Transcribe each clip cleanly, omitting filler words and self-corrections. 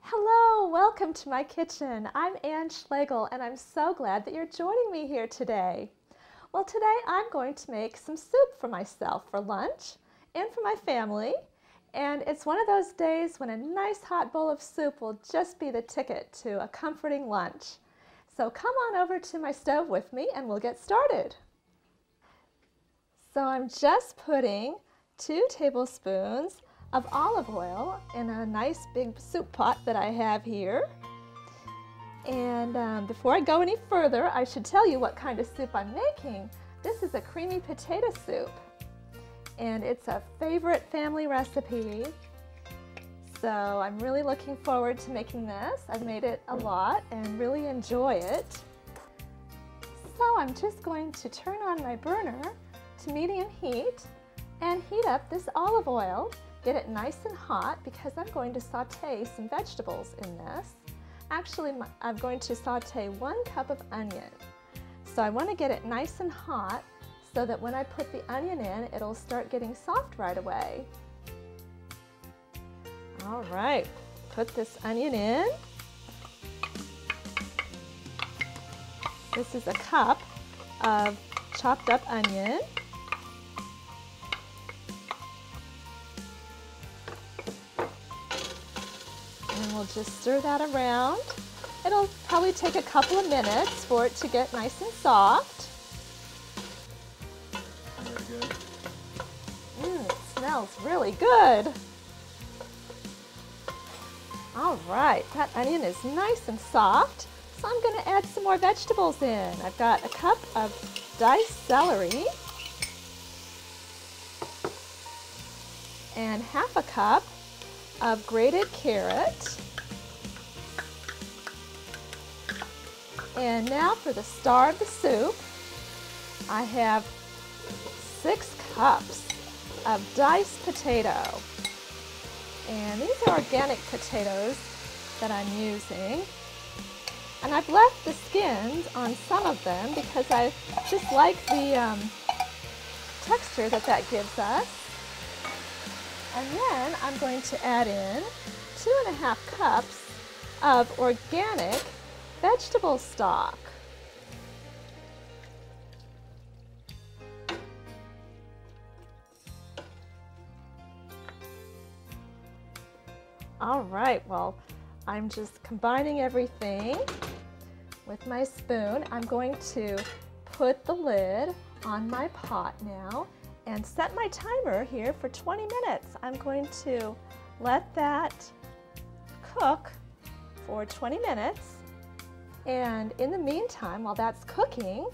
Hello, welcome to my kitchen. I'm Ann Schlegel and I'm so glad that you're joining me here today. Well, today I'm going to make some soup for myself for lunch and for my family. And it's one of those days when a nice hot bowl of soup will just be the ticket to a comforting lunch. So come on over to my stove with me and we'll get started. So I'm just putting 2 tablespoons of olive oil in a nice big soup pot that I have here. And before I go any further, I should tell you what kind of soup I'm making. This is a creamy potato soup, and it's a favorite family recipe. So I'm really looking forward to making this. I've made it a lot and really enjoy it. So I'm just going to turn on my burner to medium heat and heat up this olive oil. Get it nice and hot because I'm going to saute some vegetables in this. Actually, I'm going to saute 1 cup of onion. So I want to get it nice and hot so that when I put the onion in, it'll start getting soft right away. All right, put this onion in. This is a cup of chopped up onion. And we'll just stir that around. It'll probably take a couple of minutes for it to get nice and soft. Very good. It smells really good. All right, that onion is nice and soft, so I'm going to add some more vegetables in. I've got a cup of diced celery and half a cup of grated carrot. And now for the star of the soup, I have 6 cups of diced potato. And these are organic potatoes that I'm using. And I've left the skins on some of them because I just like the texture that gives us. And then I'm going to add in 2½ cups of organic vegetable stock. All right, well, I'm just combining everything with my spoon. I'm going to put the lid on my pot now and set my timer here for 20 minutes. I'm going to let that cook for 20 minutes. And in the meantime, while that's cooking,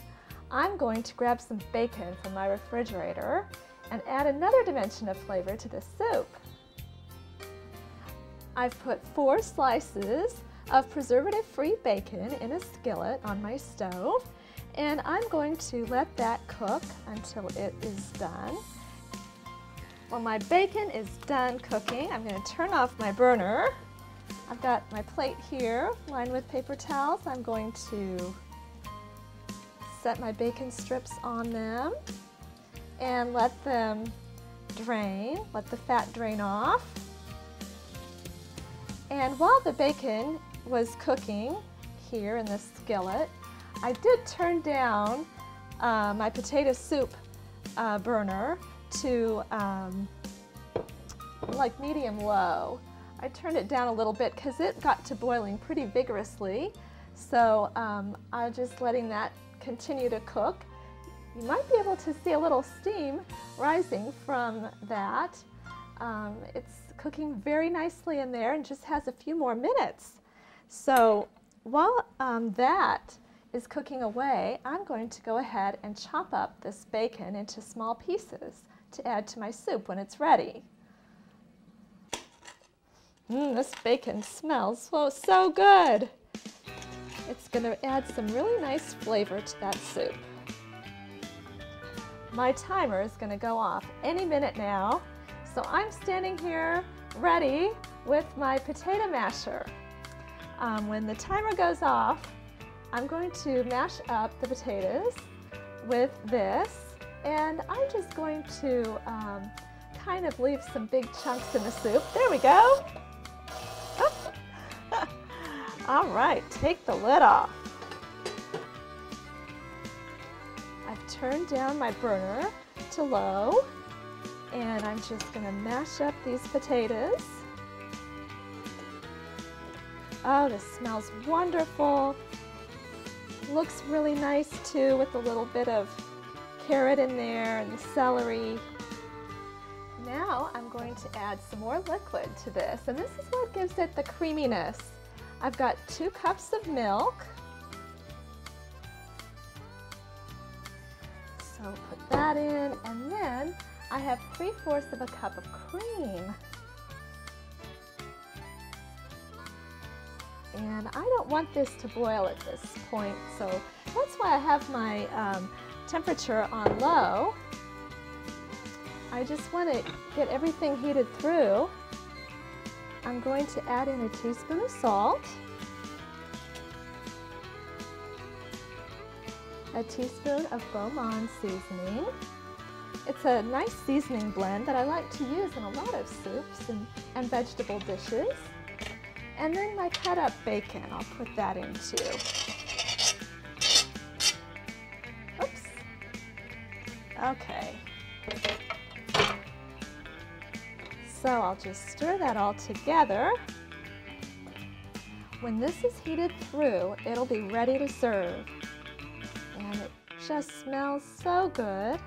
I'm going to grab some bacon from my refrigerator and add another dimension of flavor to this soup. I've put 4 slices of preservative-free bacon in a skillet on my stove. And I'm going to let that cook until it is done. When my bacon is done cooking, I'm going to turn off my burner. I've got my plate here lined with paper towels. I'm going to set my bacon strips on them and let them drain, let the fat drain off. And while the bacon was cooking here in this skillet, I did turn down my potato soup burner to like medium low. I turned it down a little bit because it got to boiling pretty vigorously. So I'm just letting that continue to cook. You might be able to see a little steam rising from that. It's cooking very nicely in there and just has a few more minutes. So while that is cooking away, I'm going to go ahead and chop up this bacon into small pieces to add to my soup when it's ready. This bacon smells so good. It's going to add some really nice flavor to that soup. My timer is going to go off any minute now, so I'm standing here ready with my potato masher. When the timer goes off, I'm going to mash up the potatoes with this, and I'm just going to kind of leave some big chunks in the soup. There we go. All right, take the lid off. I've turned down my burner to low, and I'm just gonna mash up these potatoes. Oh, this smells wonderful. Looks really nice too, with a little bit of carrot in there and the celery. Now I'm going to add some more liquid to this, and this is what gives it the creaminess. I've got 2 cups of milk. So put that in, and then I have 3/4 of a cup of cream. And I don't want this to boil at this point, so that's why I have my temperature on low. I just want to get everything heated through. I'm going to add in a teaspoon of salt, a teaspoon of Beaumont seasoning. It's a nice seasoning blend that I like to use in a lot of soups and vegetable dishes. And then my cut up bacon, I'll put that in too. Oops. Okay. So I'll just stir that all together. When this is heated through, it'll be ready to serve. And it just smells so good.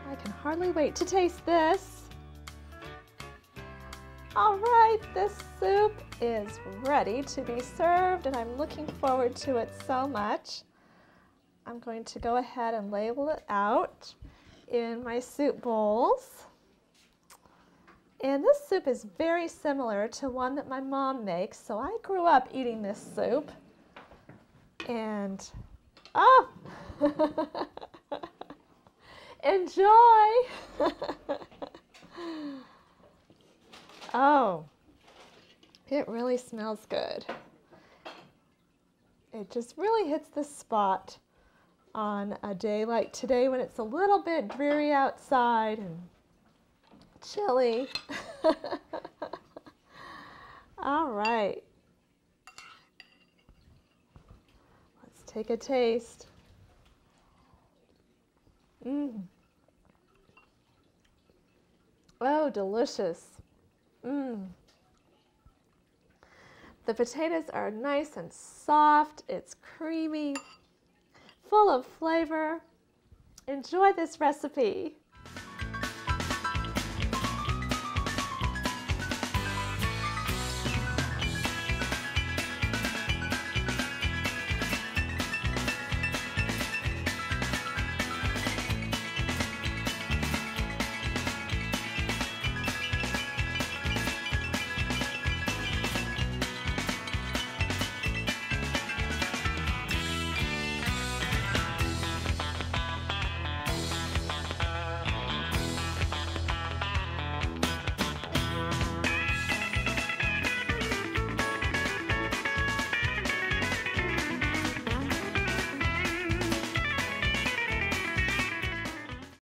I can hardly wait to taste this. All right, this soup is ready to be served, and I'm looking forward to it so much. I'm going to go ahead and label it out in my soup bowls. And this soup is very similar to one that my mom makes, so I grew up eating this soup. And, oh, enjoy! Oh, it really smells good. It just really hits the spot on a day like today when it's a little bit dreary outside and chilly. All right. Let's take a taste. Oh, delicious. The potatoes are nice and soft. It's creamy, full of flavor. Enjoy this recipe.